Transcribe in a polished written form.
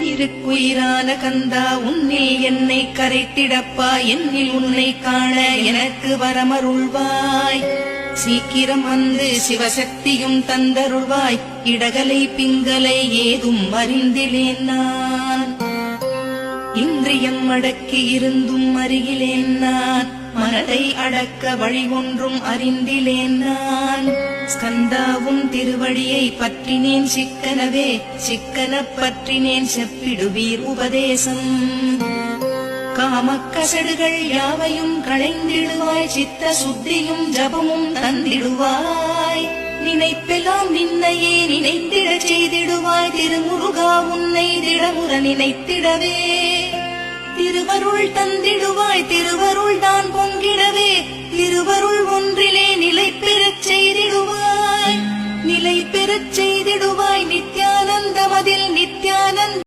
இருக்குயிரான கந்தா உன்னில் என்னை கரைத்திடப்பா என்னில் உன்னை காண எனக்கு வரமருள்வாய் சீக்கிரம் வந்து சிவசக்தியும் தந்தருள்வாய் இடகலை பிங்கலை ஏதும் அறிந்திலேன் நான் இந்திரியம் அடக்கி இருந்தும் அருகிலேன் நான் மனதை அடக்க வழி ஒன்றும் அறிந்திலேன் நான் ஸ்கந்தாவும் திருவடியை பற்றினேன் சிக்கனவே சிக்கன பற்றினேன் செப்பிடுவீர் உபதேசம் காமக்கசடுகள் யாவையும் களைந்திடுவாய் சித்த சுத்தியும் ஜபமும் தந்திடுவாய் நினைப்பெல்லாம் நின்னையே நினைத்திடச் செய்திடுவாய் திருமுருகா உன்னை திடமுற நினைத்திடவே திருவருள் தந்திடுவாய் திருவருள் தான் பொங்கிடவே திருவருள் ஒன்றிலே நிலை பெறச் செய்திடுவாய் நிலை பெறச் செய்திடுவாய் நித்யானந்தமதில் நித்யானந்த